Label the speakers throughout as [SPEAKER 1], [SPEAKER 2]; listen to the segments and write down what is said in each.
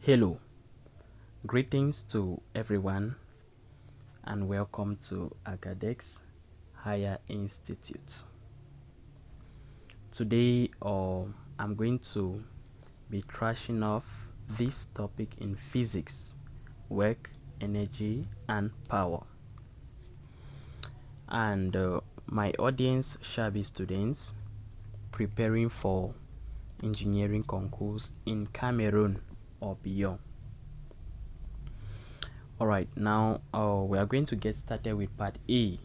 [SPEAKER 1] Hello, greetings to everyone and welcome to Agadex Higher Institute. Today I'm going to be trashing off this topic in physics, work, energy and power. And my audience shall be students preparing for engineering concours in Cameroon or beyond. Alright, now we are going to get started with part A.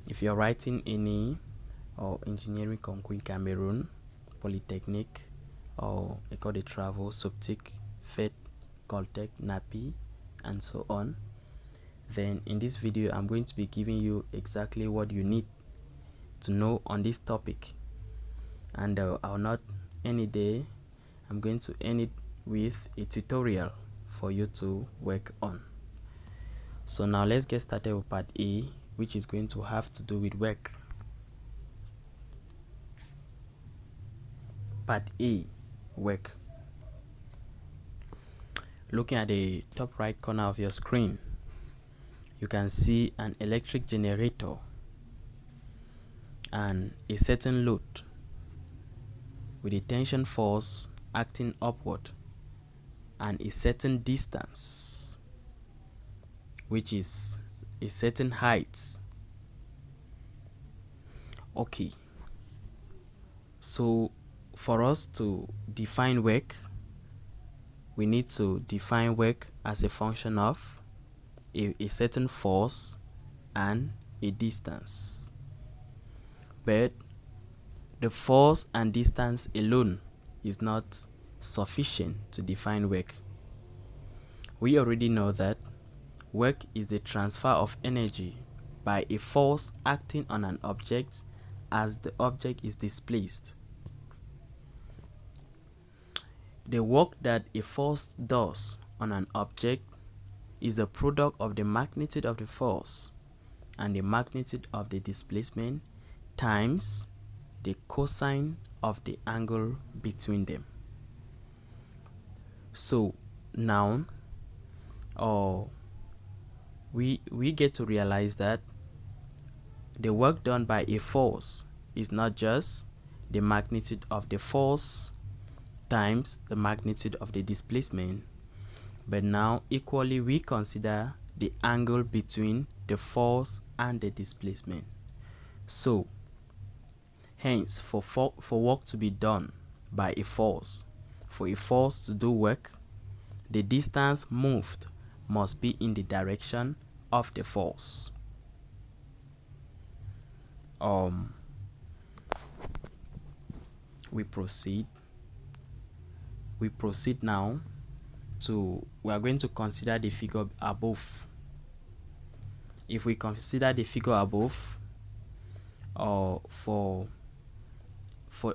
[SPEAKER 1] If you're writing any engineering concours in Cameroon, Polytechnic, or École de Travaux Optiques, FET, COLTECH, NAHPI, and so on, then in this video I'm going to be giving you exactly what you need to know on this topic. And I'll not any day, I'm going to end it with a tutorial for you to work on. So now let's get started with part A, which is going to have to do with work. Part A, work. Looking at the top right corner of your screen, you can see an electric generator and a certain load with a tension force acting upward and a certain distance, which is a certain height. Okay, so for us to define work, we need to define work as a function of a certain force and a distance. But the force and distance alone is not sufficient to define work. We already know that work is the transfer of energy by a force acting on an object as the object is displaced. The work that a force does on an object is the product of the magnitude of the force and the magnitude of the displacement times the cosine of the angle between them. So now we get to realize that the work done by a force is not just the magnitude of the force times the magnitude of the displacement, but now equally we consider the angle between the force and the displacement. So hence, for work to be done by a force, for a force to do work, the distance moved must be in the direction of the force. We proceed now to, we are going to consider the figure above. If we consider the figure above, for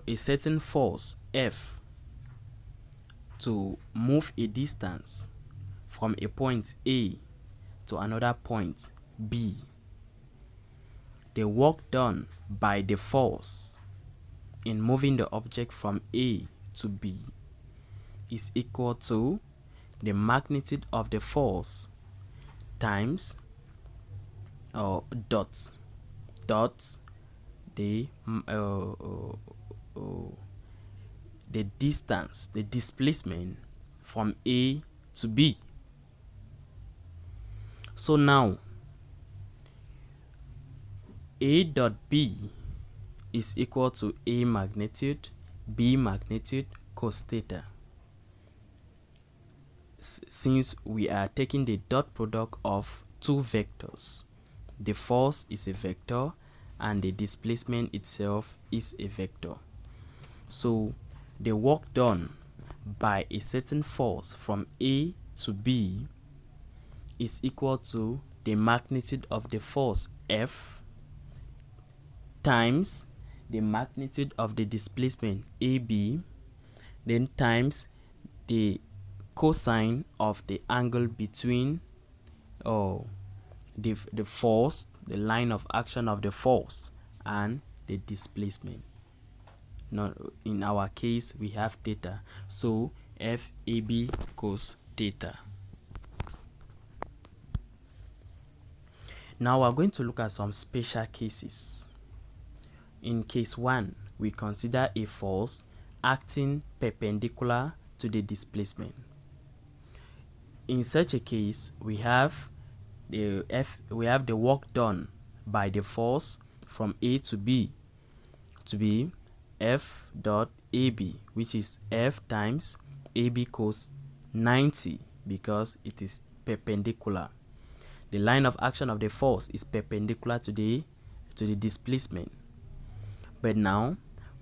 [SPEAKER 1] a certain force F to move a distance from a point A to another point B, the work done by the force in moving the object from A to B is equal to the magnitude of the force times dot the distance, the displacement from A to B. So now A dot B is equal to A magnitude B magnitude cos theta. Since we are taking the dot product of two vectors, the force is a vector and the displacement itself is a vector. So the work done by a certain force from A to B is equal to the magnitude of the force F times the magnitude of the displacement AB, then times the cosine of the angle between the force, the line of action of the force, and the displacement. Now in our case we have theta, so FAB cos theta. Now we're going to look at some special cases. In case 1, we consider a force acting perpendicular to the displacement. In such a case, we have the work done by the force from A to B to be F dot AB, which is F times AB cos 90, because it is perpendicular. The line of action of the force is perpendicular to the displacement. But now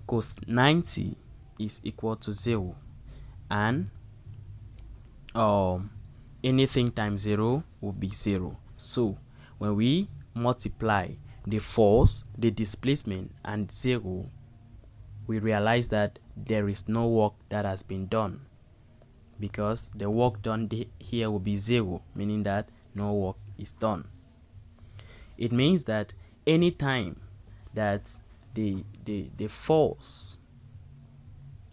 [SPEAKER 1] cos 90 is equal to 0, and anything times 0 will be 0. So when we multiply the force, the displacement, and 0, we realize that there is no work that has been done, because the work done here will be 0, meaning that no work is done. It means that any time that the force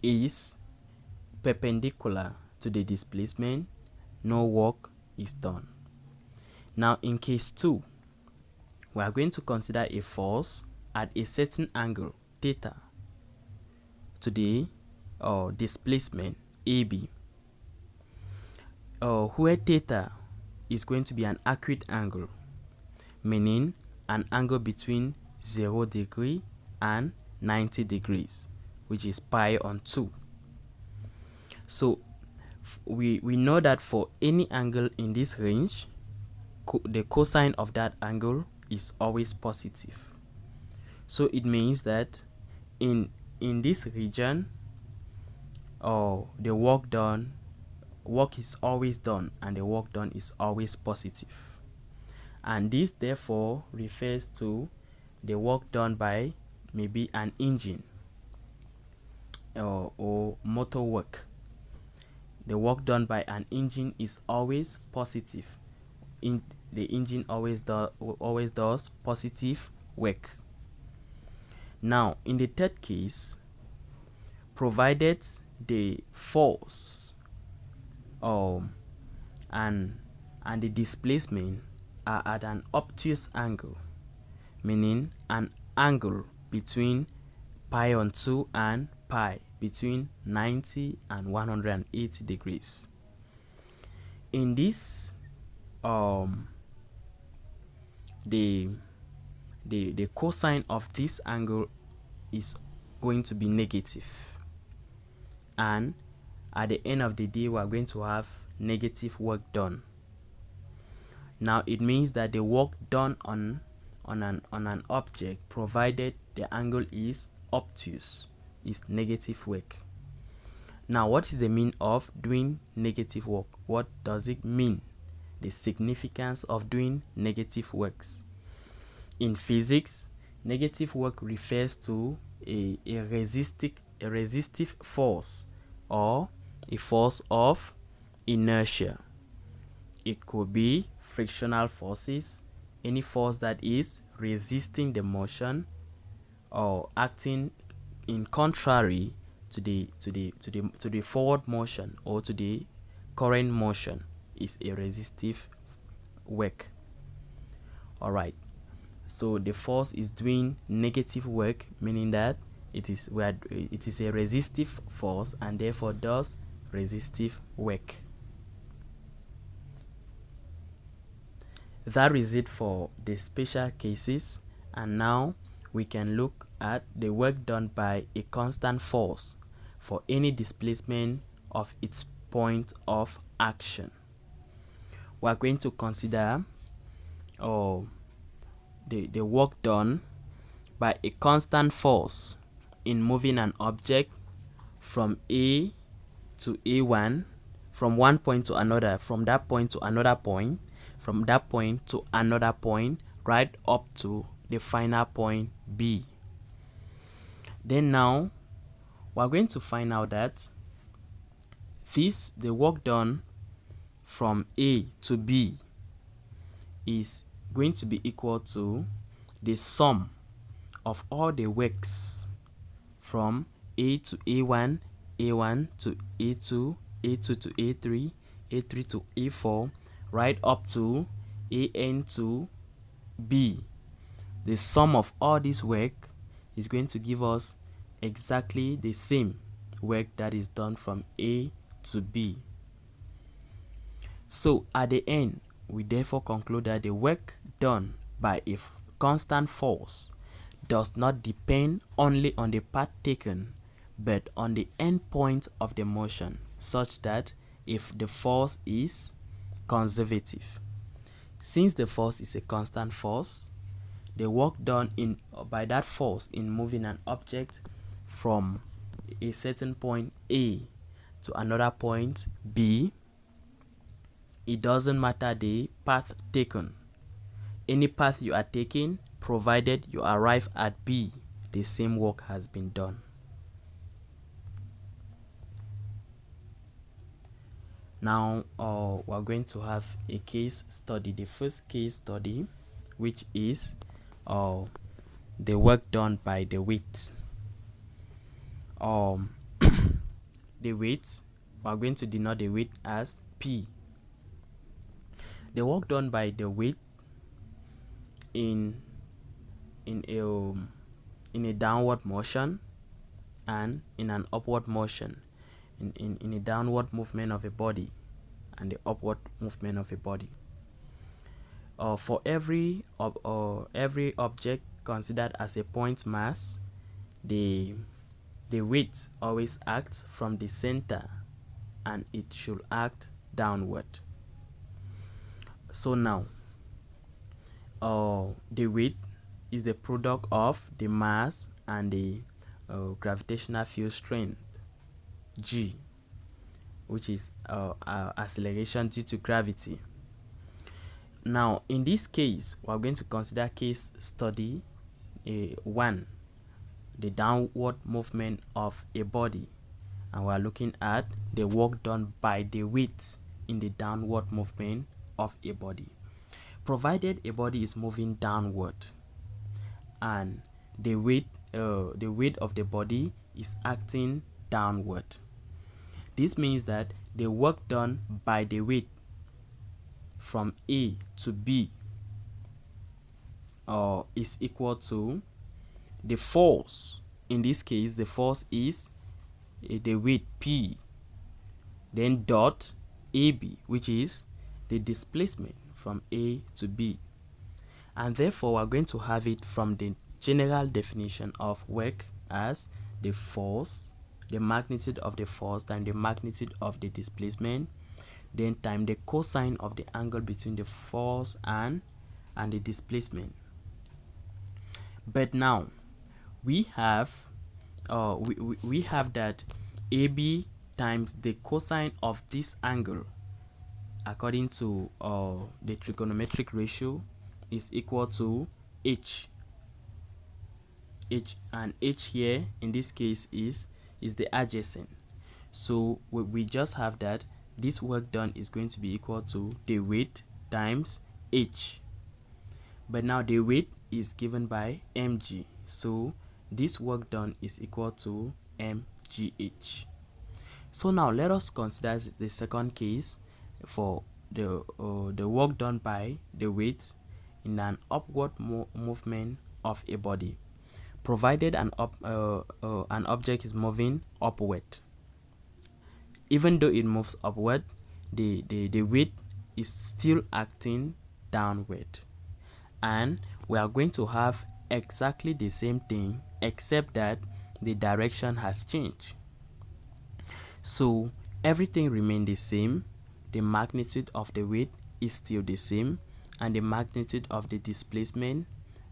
[SPEAKER 1] is perpendicular to the displacement, no work is done. Now in case 2, we are going to consider a force at a certain angle theta to the displacement AB, where theta is going to be an acute angle, meaning an angle between 0 degree and 90 degrees, which is pi on 2. So we know that for any angle in this range, the cosine of that angle is always positive. So it means that in this region, the work is always done, and the work done is always positive. And this therefore refers to the work done by maybe an engine or motor work. The work done by an engine is always positive. The engine always does positive work. Now in the third case, provided the force and the displacement are at an obtuse angle, meaning an angle between pi on 2 and pi, between 90 and 180 degrees. In this, the cosine of this angle is going to be negative, and at the end of the day we are going to have negative work done. Now it means that the work done on an object, provided the angle is obtuse, is negative work. Now what is the meaning of doing negative work? What does it mean? The significance of doing negative works. In physics, negative work refers to a resistive force, or a force of inertia. It could be frictional forces, any force that is resisting the motion or acting in contrary to the forward motion or to the current motion is a resistive work. Alright, so the force is doing negative work, meaning that it is a resistive force and therefore does resistive work. That is it for the special cases, and now we can look at the work done by a constant force for any displacement of its point of action. We are going to consider the work done by a constant force in moving an object from A to A1, from one point to another, from that point to another point, from that point to another point, right up to the final point B. Then now we are going to find out that the work done from A to B is going to be equal to the sum of all the works from A to A1, A1 to A2, A2 to A3, A3 to A4, right up to AN to B. The sum of all this work is going to give us exactly the same work that is done from A to B. So at the end, we therefore conclude that the work done by a constant force does not depend only on the path taken, but on the end point of the motion, such that if the force is conservative. Since the force is a constant force, the work done by that force in moving an object from a certain point A to another point B, it doesn't matter the path taken. Any path you are taking, provided you arrive at B, the same work has been done. Now we're going to have a case study. The first case study, which is the work done by the weight. The weight, we're going to denote the weight as P. The work done by the weight in a downward motion and in an upward motion, in a downward movement of a body and the upward movement of a body. For every object considered as a point mass, the weight always acts from the center and it should act downward. So now the weight is the product of the mass and the gravitational field strength G, which is acceleration due to gravity. Now in this case, we're going to consider case study 1, the downward movement of a body, and we're looking at the work done by the weight in the downward movement of a body. Provided a body is moving downward and the weight of the body is acting downward, this means that the work done by the weight from A to B is equal to the force. In this case, the force is the weight P, then dot AB, which is the displacement from A to B. And therefore, we're going to have it from the general definition of work as the force, the magnitude of the force times the magnitude of the displacement, then times the cosine of the angle between the force and the displacement. But now we have we have that AB times the cosine of this angle according to the trigonometric ratio is equal to H, and H here in this case is the adjacent. So we just have that this work done is going to be equal to the weight times H. But now the weight is given by mg, so this work done is equal to mgh. So now let us consider the second case for the work done by the weight in an upward movement of a body, provided an object is moving upward. Even though it moves upward, the weight is still acting downward, and we are going to have exactly the same thing except that the direction has changed. So everything remains the same. The magnitude of the weight is still the same, and the magnitude of the displacement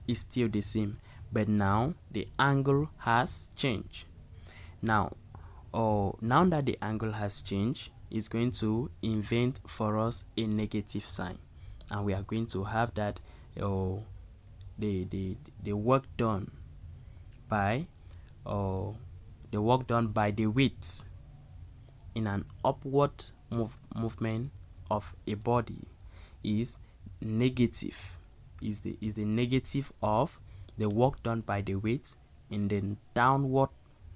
[SPEAKER 1] is still the same, but now the angle has changed. Now that the angle has changed, it's going to invent for us a negative sign, and we are going to have that the work done by the weight in an upward movement of a body is negative, is the negative of the work done by the weight in the downward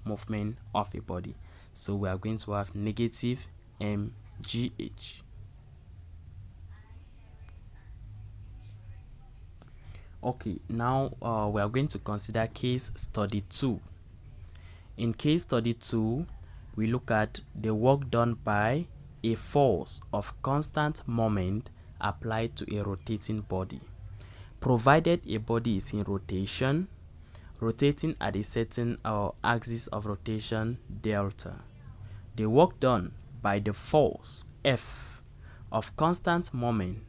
[SPEAKER 1] movement of a body. So we are going to have negative mgh. Okay, now we are going to consider case study 2. In case study 2, we look at the work done by a force of constant moment applied to a rotating body. Provided a body is in rotation, rotating at a certain axis of rotation delta, the work done by the force F of constant moment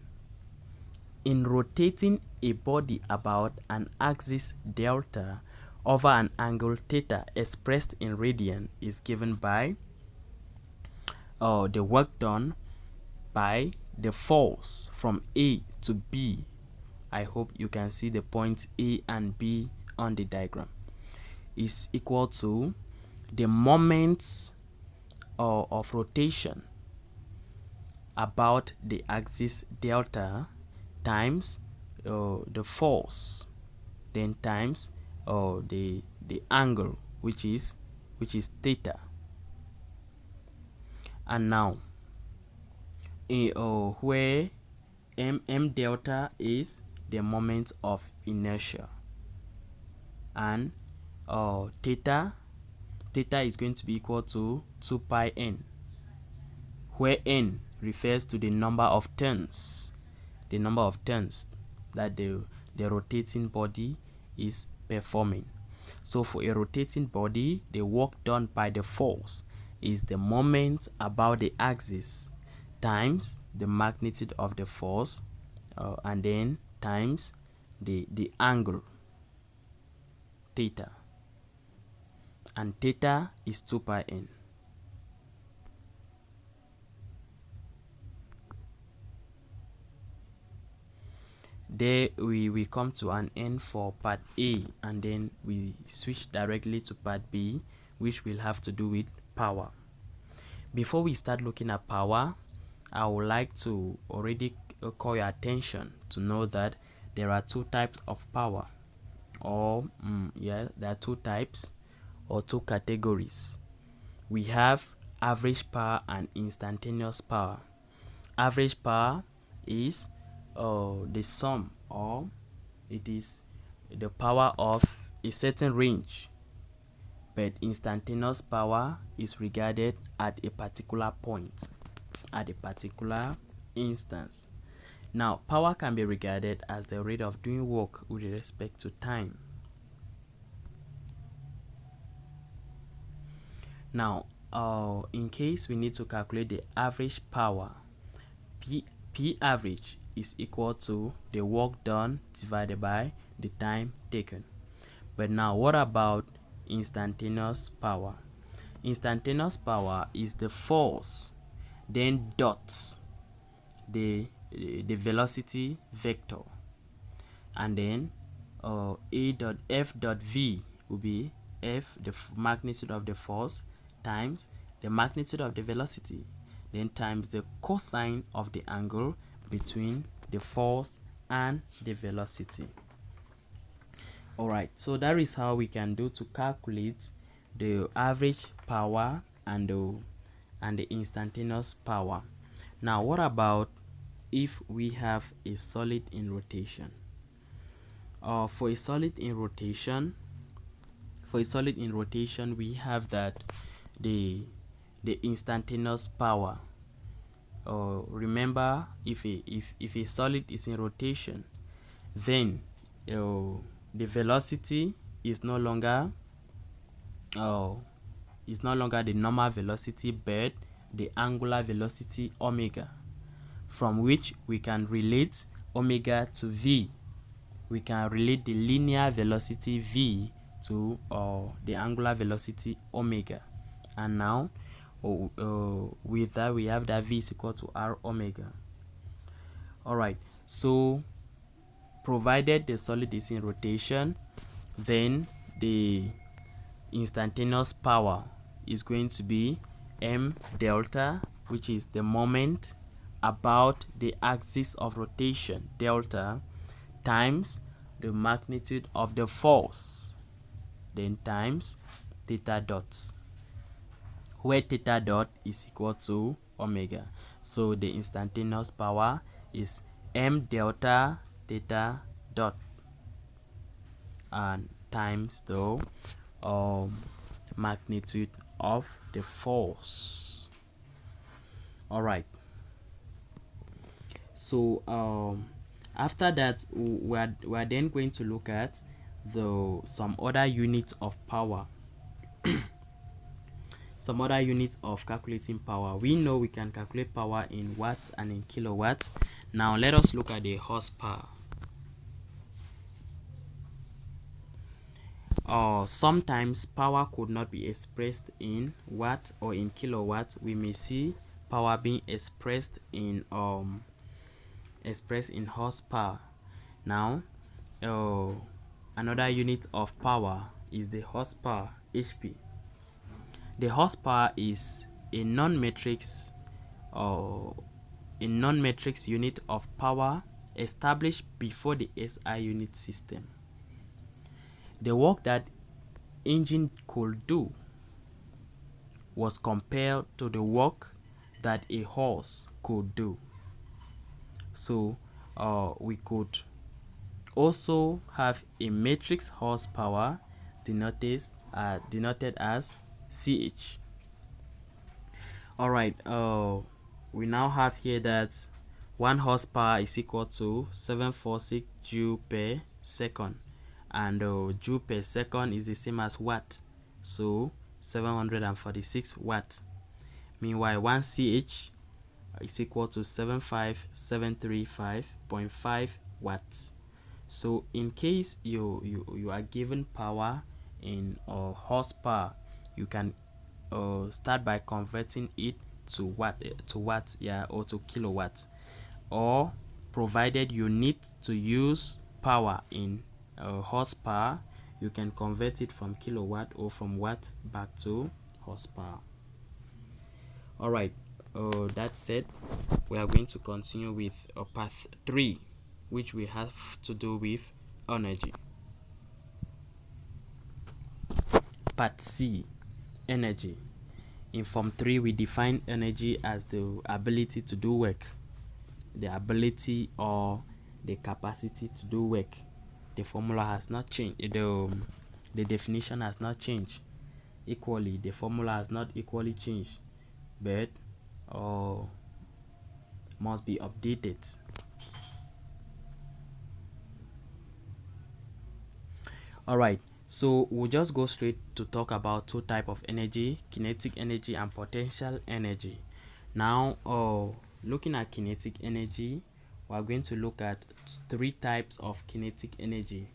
[SPEAKER 1] in rotating a body about an axis delta over an angle theta expressed in radian is given by the work done by the force from A to B. I hope you can see the points A and B on the diagram, is equal to the moments of rotation about the axis delta times the force, then times the angle which is theta. And now where m delta is the moment of inertia, and theta is going to be equal to 2 pi n, where n refers to the number of turns that the rotating body is performing. So for a rotating body, the work done by the force is the moment about the axis times the magnitude of the force, and then times the angle theta, and theta is 2 pi n. There we come to an end for part A, and then we switch directly to part B, which will have to do with power. Before we start looking at power, I would like to already call your attention to know that there are two types of power, or there are two types or two categories. We have average power and instantaneous power. Average power is the sum, or it is the power of a certain range, but instantaneous power is regarded at a particular point, at a particular instance. Now, power can be regarded as the rate of doing work with respect to time. Now, in case we need to calculate the average power, P average is equal to the work done divided by the time taken. But now, what about instantaneous power? Instantaneous power is the force, then dots the velocity vector, and then a dot f dot v will be f, the magnitude of the force, times the magnitude of the velocity, then times the cosine of the angle between the force and the velocity. Alright, so that is how we can do to calculate the average power and the instantaneous power. Now, what about if we have a solid in rotation? For a solid in rotation, we have that the instantaneous power. Remember, if a solid is in rotation, then the velocity is no longer the normal velocity, but the angular velocity omega, from which we can relate omega to v. We can relate the linear velocity v to the angular velocity omega, and now with that we have that v is equal to r omega. Alright, so provided the solid is in rotation, then the instantaneous power is going to be m delta, which is the moment about the axis of rotation delta, times the magnitude of the force, then times theta dots. where theta dot is equal to omega. So the instantaneous power is m delta theta dot and times the magnitude of the force. All right. So after that, we are then going to look at some other units of power. Some other units of calculating power. We know we can calculate power in watts and in kilowatts. Now let us look at the horsepower. Sometimes power could not be expressed in watt or in kilowatt. We may see power being expressed in horsepower. Now another unit of power is the horsepower, HP. The horsepower is a non-matrix unit of power established before the SI unit system. The work that engine could do was compared to the work that a horse could do. So we could also have a matrix horsepower denoted as CH. All right, we now have here that 1 horsepower is equal to 746 joule per second, and joule per second is the same as watt, so 746 watts. Meanwhile, 1 CH is equal to 75735.5 watts. So in case you are given power in horsepower, you can start by converting it to watts, or to kilowatts, or provided you need to use power in horsepower, you can convert it from kilowatt or from watt back to horsepower. All right, that said, we are going to continue with part 3, which we have to do with energy. Part C, energy. In form 3, we define energy as the ability to do work, the ability or the capacity to do work. The formula has not changed. The definition has not changed. Equally, the formula has not equally changed, but must be updated. All right, so we'll just go straight to talk about 2 types of energy: kinetic energy and potential energy. Now looking at kinetic energy, we are going to look at 3 types of kinetic energy,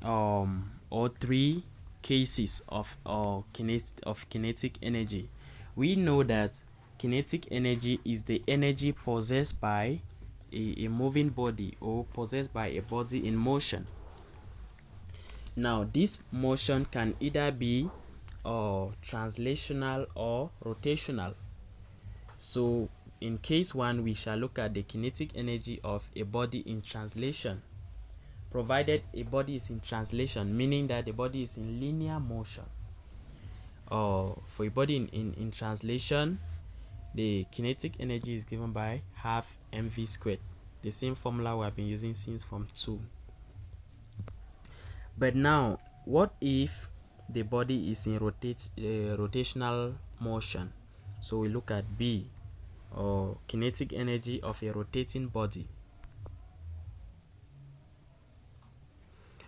[SPEAKER 1] or 3 cases of kinetic energy. We know that kinetic energy is the energy possessed by a moving body, or possessed by a body in motion. Now this motion can either be translational or rotational. So in case 1, we shall look at the kinetic energy of a body in translation. Provided a body is in translation, meaning that the body is in linear motion. For a body in translation, the kinetic energy is given by half mv squared, the same formula we have been using since form 2. But now, what if the body is in rotational motion? So we look at B, or kinetic energy of a rotating body.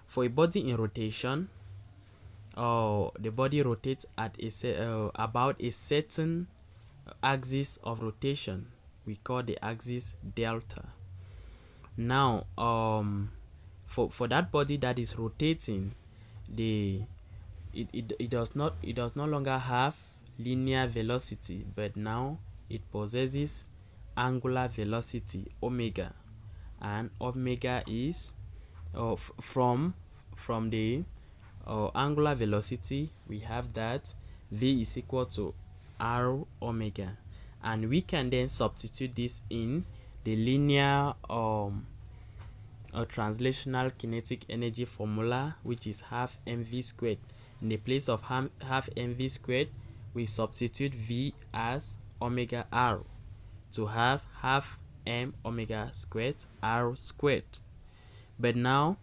[SPEAKER 1] For a body in rotation, the body rotates at about a certain axis of rotation. We call the axis delta. Now for that body that is rotating, it does no longer have linear velocity, but now it possesses angular velocity, omega, and omega is from the angular velocity, we have that v is equal to r omega, and we can then substitute this in the linear translational kinetic energy formula, which is half mv squared. In the place of half mv squared, we substitute V as omega r to have half m omega squared r squared. But now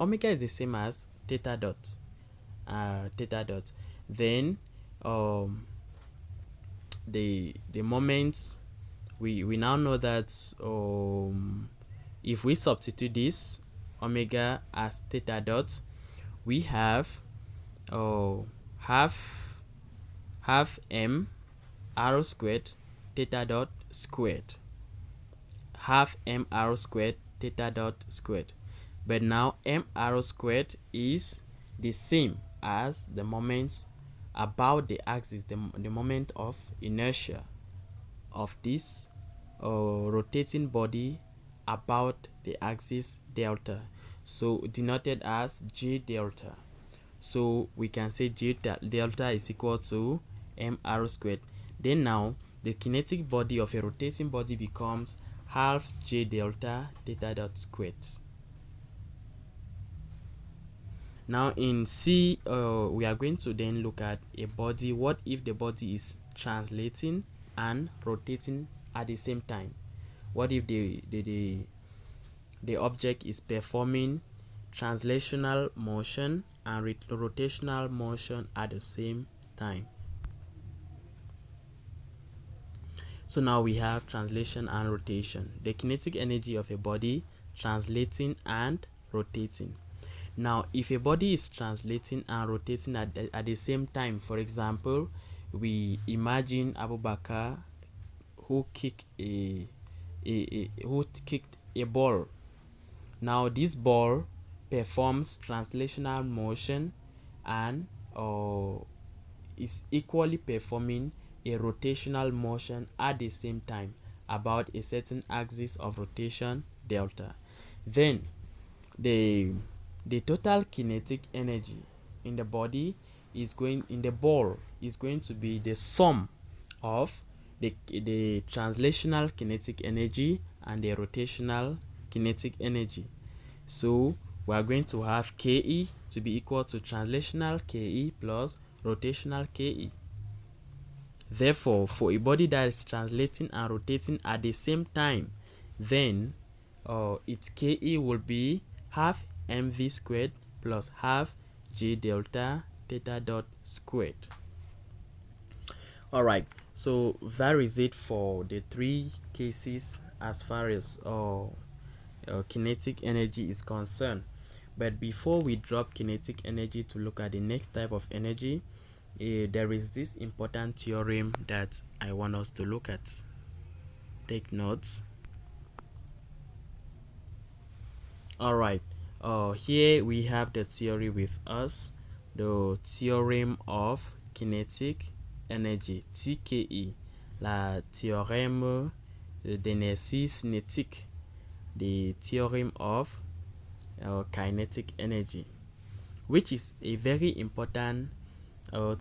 [SPEAKER 1] omega is the same as theta dot. Then the moments, we now know that if we substitute this omega as theta dot, we have half m r squared theta dot squared, half m r squared theta dot squared. But now m r squared is the same as the moment about the axis, the moment of inertia of this rotating body about the axis delta, so denoted as J delta. So we can say J delta is equal to mr squared. Then now the kinetic body of a rotating body becomes half J delta theta dot squared. Now in C, we are going to then look at a body. What if the body is translating and rotating at the same time? What if the object is performing translational motion and rotational motion at the same time? So now we have translation and rotation, the kinetic energy of a body translating and rotating. Now if a body is translating and rotating at the same time, for example, we imagine Abu Bakr who kicked a ball. Now this ball performs translational motion and is equally performing a rotational motion at the same time about a certain axis of rotation delta. Then the total kinetic energy in the body is going to be the sum of the translational kinetic energy and the rotational kinetic energy. So we are going to have Ke to be equal to translational Ke plus rotational Ke. Therefore, for a body that is translating and rotating at the same time, then its Ke will be half mv squared plus half J delta theta dot squared. Alright, so that is it for the three cases as far as kinetic energy is concerned. But before we drop kinetic energy to look at the next type of energy, there is this important theorem that I want us to look at. Take notes. Alright, here we have the theory with us, the theorem of kinetic energy, TKE, la théorème d'énergie cinétique, the theorem of kinetic energy, which is a very important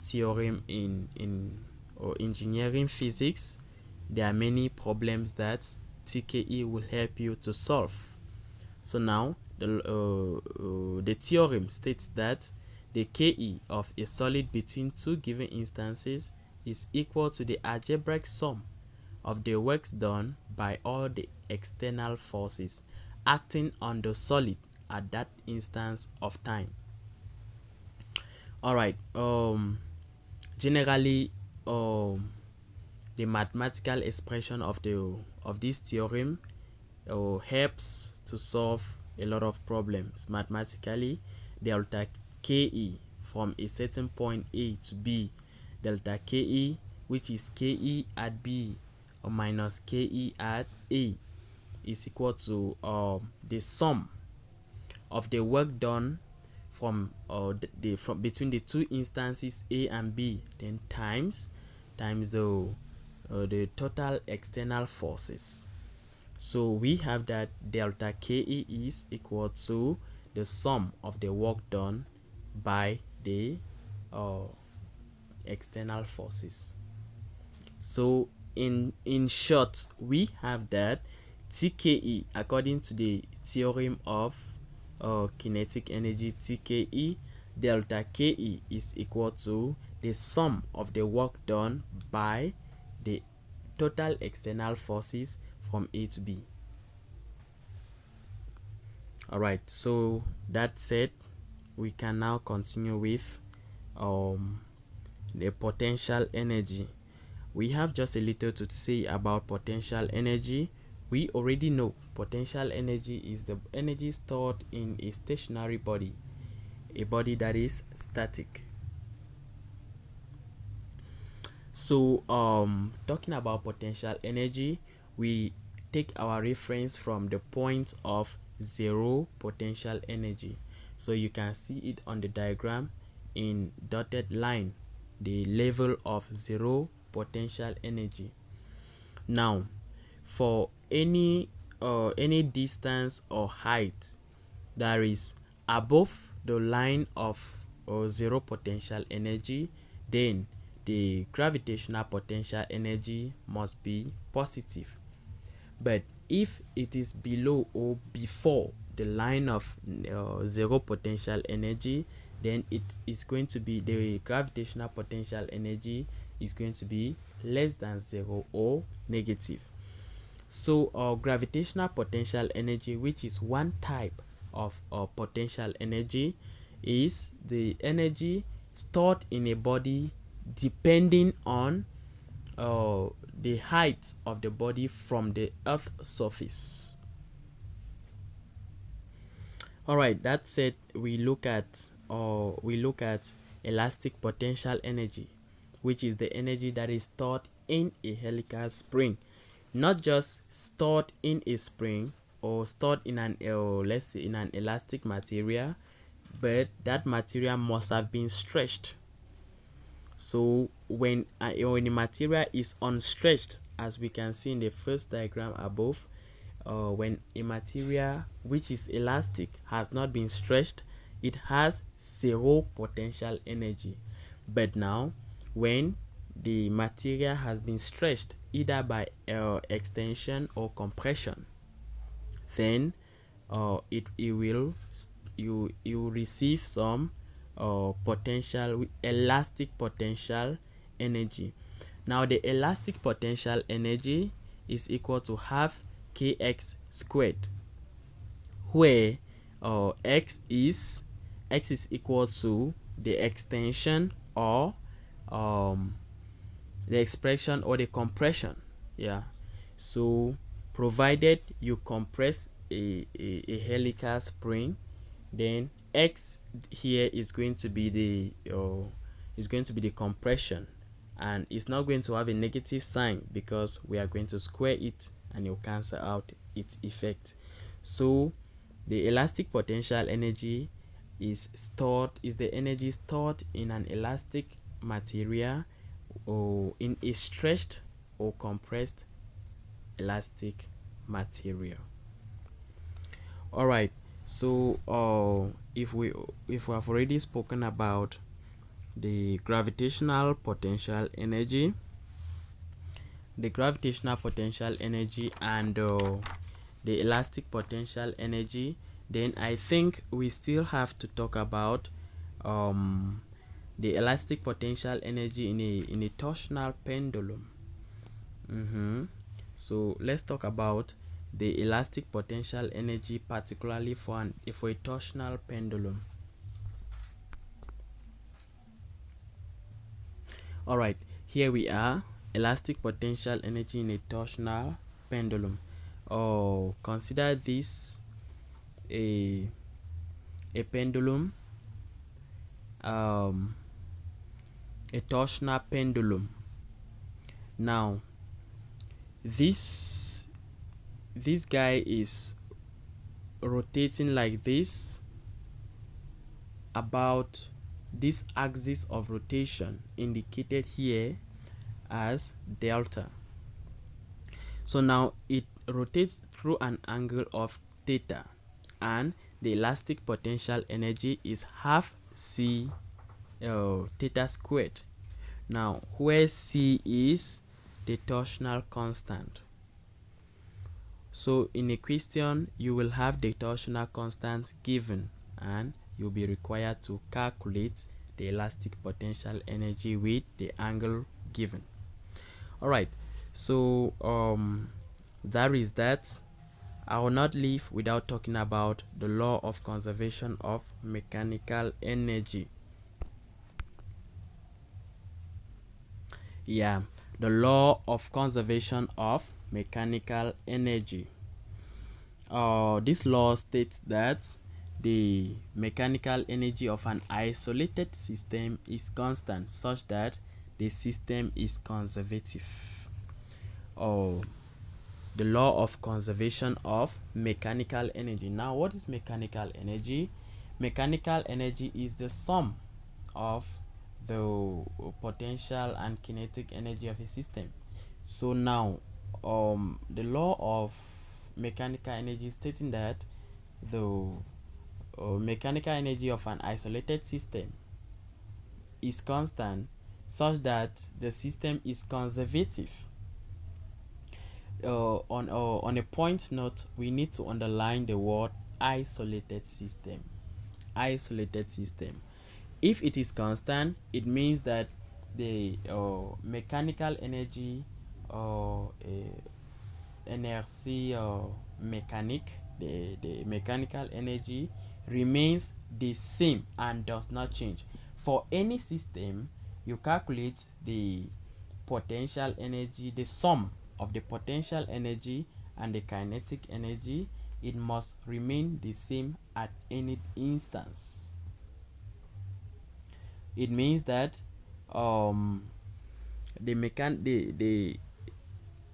[SPEAKER 1] theorem in engineering physics. There are many problems that TKE will help you to solve. So now the theorem states that the Ke of a solid between two given instances is equal to the algebraic sum of the works done by all the external forces acting on the solid at that instance of time. Alright, generally the mathematical expression of this theorem helps to solve a lot of problems mathematically. Delta Ke from a certain point A to B, delta Ke, which is Ke at B or minus Ke at A, is equal to the sum of the work done from between the two instances A and B, then times the total external forces. So we have that delta Ke is equal to the sum of the work done by the external forces. So in short, we have that TKE, according to the theorem of kinetic energy, TKE, delta Ke is equal to the the sum of the work done by the total external forces from A to B. Alright, so that said, we can now continue with the potential energy. We have just a little to say about potential energy. We already know potential energy is the energy stored in a stationary body, a body that is static. So talking about potential energy, we take our reference from the point of zero potential energy. So you can see it on the diagram in dotted line, the level of zero potential energy. Now for any distance or height that is above the line of zero potential energy, then the gravitational potential energy must be positive. But if it is below or before the line of zero potential energy, then it is going to be, the gravitational potential energy is going to be less than zero or negative. So gravitational potential energy, which is one type of potential energy, is the energy stored in a body depending on the height of the body from the Earth's surface. Alright, that said, we look at elastic potential energy, which is the energy that is stored in a helical spring. Not just stored in a spring or stored in an let's say in an elastic material, but that material must have been stretched. So when the material is unstretched, as we can see in the first diagram above, when a material which is elastic has not been stretched, it has zero potential energy. But now when the material has been stretched either by extension or compression, then you receive some elastic potential energy. Now the elastic potential energy is equal to half kx squared, where x is equal to the extension or the expression or the compression. Yeah, so provided you compress a helical spring, then x here is going to be the compression, and it's not going to have a negative sign because we are going to square it and you'll cancel out its effect. So the elastic potential energy is the energy stored in an elastic material or in a stretched or compressed elastic material. Alright, so if we have already spoken about the gravitational potential energy, and the elastic potential energy, then I think we still have to talk about the elastic potential energy in a torsional pendulum. So let's talk about the elastic potential energy, particularly for a torsional pendulum. Alright, here we are, elastic potential energy in a torsional pendulum. Consider this a pendulum, a torsional pendulum. Now this guy is rotating like this about this axis of rotation indicated here as delta. So now it rotates through an angle of theta, and the elastic potential energy is half c theta squared. Now where c is the torsional constant. So in a question you will have the torsional constant given and you'll be required to calculate the elastic potential energy with the angle given. All right, so that is that. I will not leave without talking about the law of conservation of mechanical energy. Yeah, the law of conservation of mechanical energy. This law states that the mechanical energy of an isolated system is constant such that the system is conservative. The law of conservation of mechanical energy. Now, what is mechanical energy? Mechanical energy is the sum of the potential and kinetic energy of a system. So now, the law of mechanical energy stating that the mechanical energy of an isolated system is constant such that the system is conservative. On a point note, we need to underline the word isolated system. Isolated system. If it is constant, it means that the mechanical energy or inertie mécanique, the mechanical energy remains the same and does not change. For any system, you calculate the potential energy, the sum of the potential energy and the kinetic energy. It must remain the same at any instance. It means that the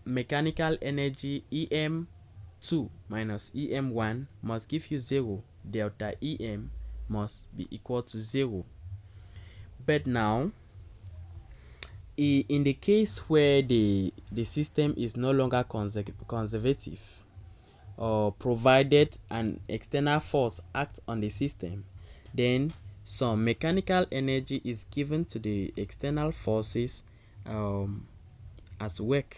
[SPEAKER 1] mechanical energy EM2 minus EM1 must give you 0. Delta EM must be equal to 0. But now, in the case where the system is no longer conservative, provided an external force acts on the system, then some mechanical energy is given to the external forces as work.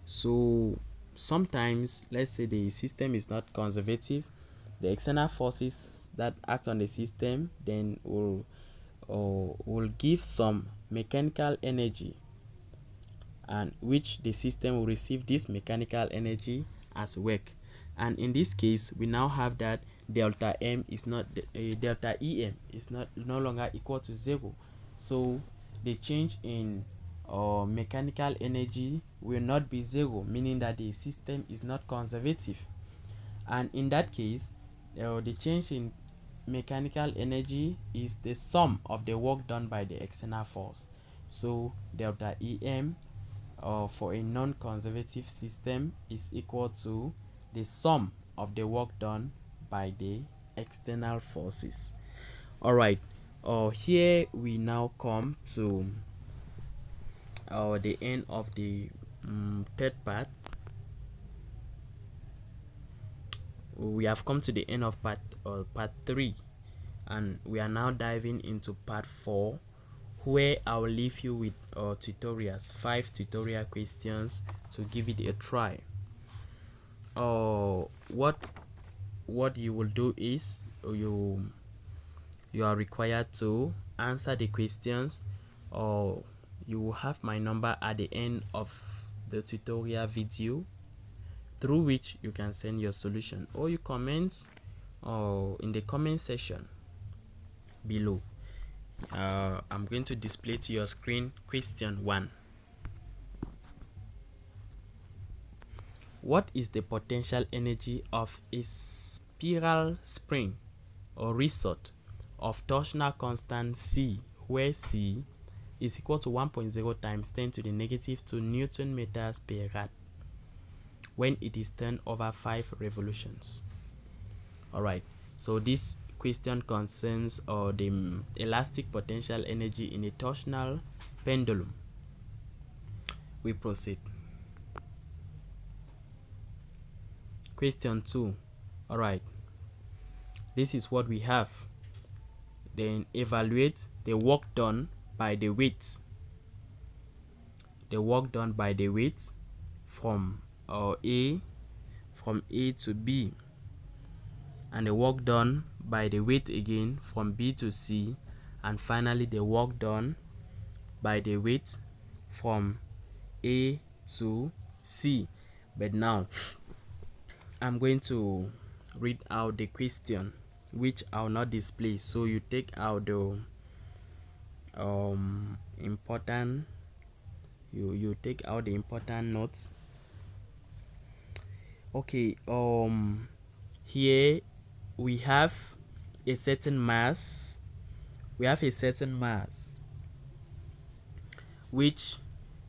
[SPEAKER 1] So sometimes, let's say the system is not conservative, the external forces that act on the system then will give some mechanical energy, and which the system will receive this mechanical energy as work. And in this case, we now have that delta M is not delta EM is no longer equal to 0. So the change in mechanical energy will not be 0, meaning that the system is not conservative. And in that case, the change in mechanical energy is the sum of the work done by the external force. So delta EM for a non-conservative system is equal to the sum of the work done by the external forces. All right, here we now come to the end of the third part. We have come to the end of part 3, and we are now diving into part 4, where I will leave you with tutorials, 5 tutorial questions to give it a try. What you will do is you are required to answer the questions, or you will have my number at the end of the tutorial video, through which you can send your solution or your comments in the comment section below. I'm going to display to your screen question 1. What is the potential energy of a spiral spring or resort of torsional constant C, where C is equal to 1.0 times 10 to the negative 2 Newton meters per rad when it is turned over 5 revolutions? Alright, so this question concerns the elastic potential energy in a torsional pendulum. We proceed. Question 2. Alright, this is what we have. Then evaluate the work done by the weights. The work done by the weights from A to B, and the work done by the weight again from B to C, and finally the work done by the weight from A to C. But now I'm going to read out the question, which I'll not display, so you take out the important you take out the important notes. Okay, here we have a certain mass. Which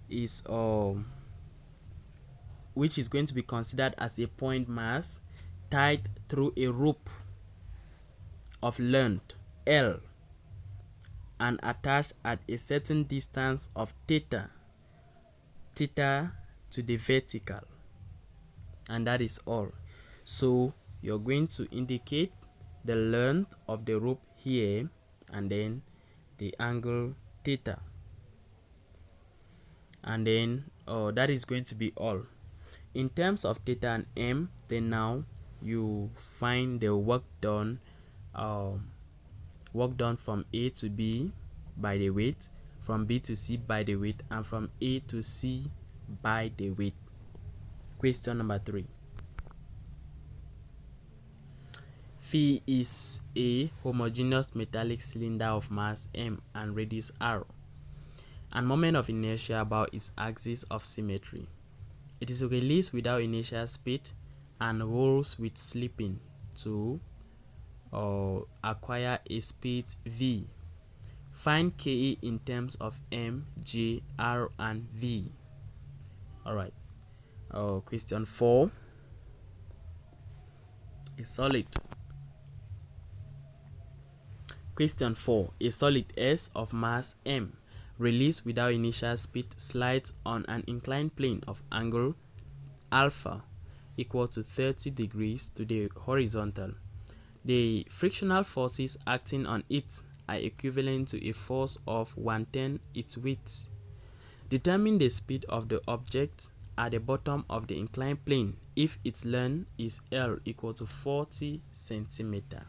[SPEAKER 1] is going to be considered as a point mass tied through a rope of length L and attached at a certain distance of theta to the vertical, and that is all. So you're going to indicate the length of the rope here and then the angle theta, and then that is going to be all. In terms of theta and m, then now you find the work done from A to B by the weight, from B to C by the weight, and from A to C by the weight. Question number 3. Phi is a homogeneous metallic cylinder of mass m and radius r, and moment of inertia about its axis of symmetry. It is released without initial speed and rolls with slipping to acquire a speed v. Find Ke in terms of m, j, r, and v. Alright. Question 4. A solid. Question 4. A solid S of mass m, released without initial speed, slides on an inclined plane of angle alpha equal to 30 degrees to the horizontal. The frictional forces acting on it are equivalent to a force of 1/10 its weight. Determine the speed of the object at the bottom of the inclined plane if its length is L equal to 40 centimeter.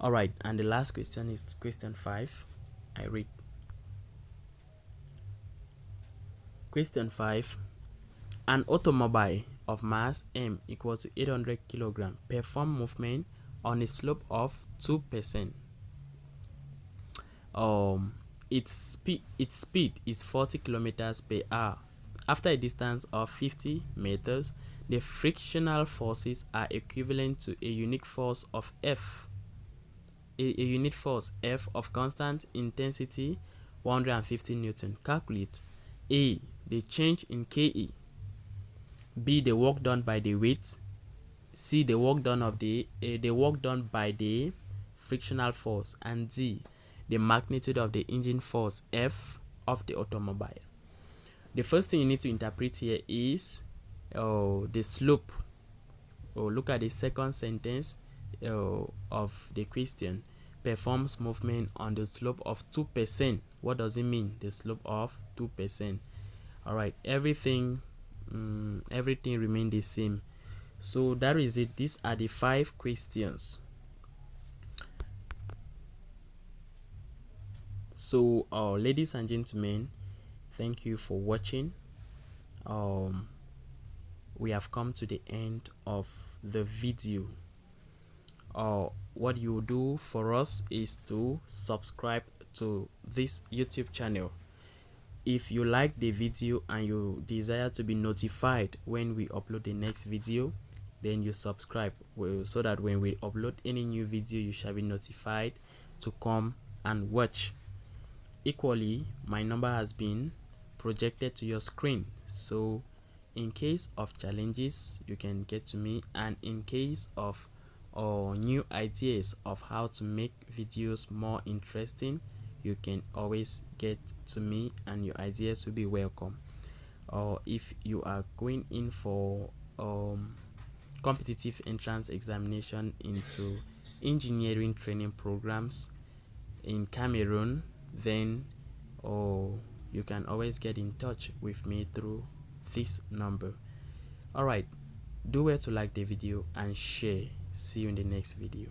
[SPEAKER 1] Alright, and the last question is question 5. I read. Question 5. An automobile of mass m equal to 800 kg perform movement on a slope of 2%. Its speed is 40 km per hour. After a distance of 50 meters, the frictional forces are equivalent to a unit force of F. A unit force F of constant intensity 150 Newton. Calculate A. The change in Ke, B. The work done by the weight, C. The work done by the frictional force, and D. The magnitude of the engine force F of the automobile. The first thing you need to interpret here is the slope. Look at the second sentence of the question. Performs movement on the slope of 2%. What does it mean, the slope of 2%? Alright, everything remain the same. So that is it. These are the 5 questions. So ladies and gentlemen, thank you for watching. We have come to the end of the video. What you do for us is to subscribe to this YouTube channel. If you like the video and you desire to be notified when we upload the next video, then you subscribe, so that when we upload any new video, you shall be notified to come and watch. Equally, my number has been projected to your screen, so in case of challenges, you can get to me, and in case of new ideas of how to make videos more interesting, you can always get to me and your ideas will be welcome. If you are going in for competitive entrance examination into engineering training programs in Cameroon, then you can always get in touch with me through this number. Alright, do well to like the video and share. See you in the next video.